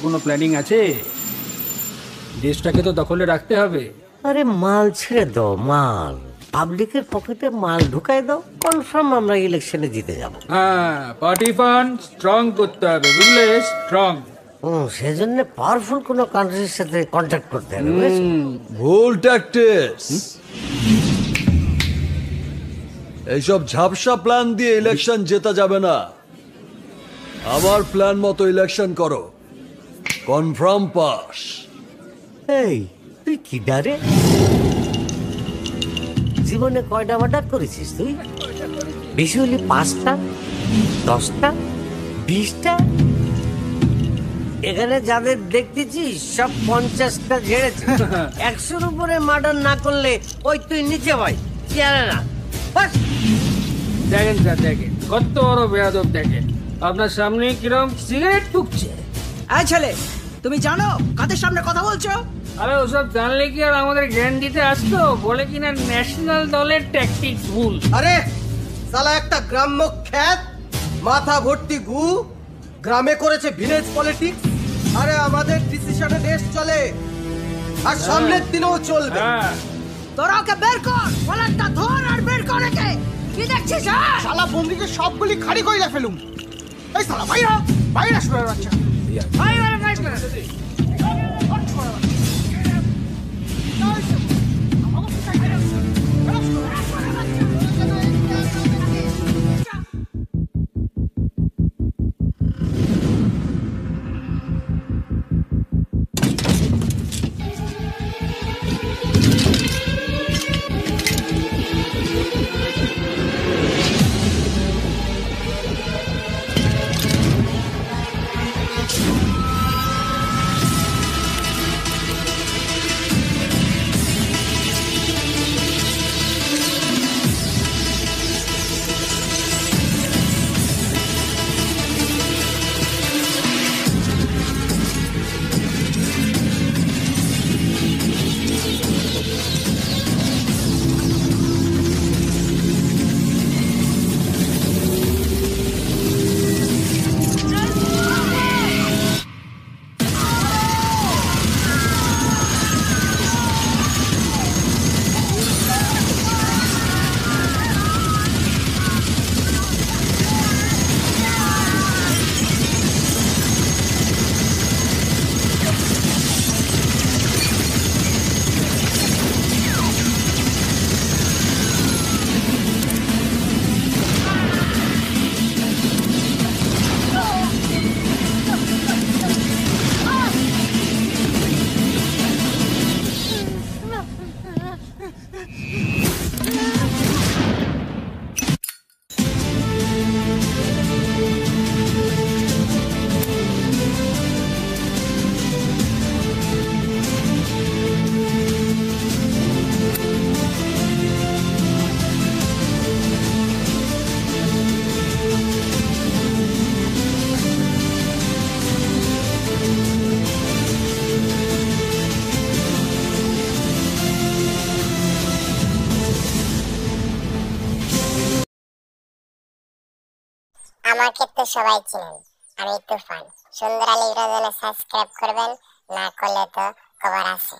কোনো প্ল্যানিং আছে? দেশটাকে তো দখলে রাখতে হবে। আরে মাল ছেড়ে দাও, মাল পাবলিকের পকেটে মাল ঢুকাই দাও, কনফার্ম আমরা ইলেকশনে জিতে যাব। হ্যাঁ, পার্টি ফান্ড স্ট্রং করতে হবে, বুঝলে? স্ট্রং। সেজন্য পাওয়ারফুল কোনো কান্ট্রির সাথে কন্ট্যাক্ট করতে হবে, বুঝেছো? ভুল ট্যাকটিক্স। এইসব ঝাপসা প্ল্যান দিয়ে ইলেকশন জেতা যাবে না। আমার প্ল্যান মতো ইলেকশন করো, কনফার্ম পাস। এই তুই কি ডারে? জীবনে কয়টা মার্ডার করেছিস তুই? বেশি হলে 5টা, 10টা, 20টা। এখানে যাদের দেখতেছিস সব 50টা ঝেড়েছে। 100-র উপরে মার্ডার না করলে ওই তুই নিচে ভাই চেয়ারে না। দেখেন স্যার, দেখেন কত বড় বেয়াদব, দেখেন আপনার সামনে কিরম সিগারেট ফুঁকছে। এই ছেলে, তুমি জানো কাদের সামনে কথা বলছো? আরে ওসব জানলে কি আর আমাদের জ্ঞান দিতে আসতো? বলে কিনা ন্যাশনাল দলের ট্যাকটিক্স ভুল। আরে সালা একটা গ্রাম্য খ্যাত, মাথা ভর্তি গু, গ্রামে করেছে ভিলেজ পলিটিক্স। আরে আমাদের ডিসিশনে দেশ চলে, আর সামনের দিনেও চলবে। তোরা ওকে বের কর, ফলানটা ধর আর বের কর একে। কি দেখছিস? শালা বন্দিকে সবগুলি খাড়ি কইরা ফেলুম। এই শালা বাইরা বাইরা শুয়ে বাচ্চা। আমাকে তো সবাই চিনেন, আমি তুফান। সুন্দর আলী সাবস্ক্রাইব করবেন, না করলে তো খবর আছে।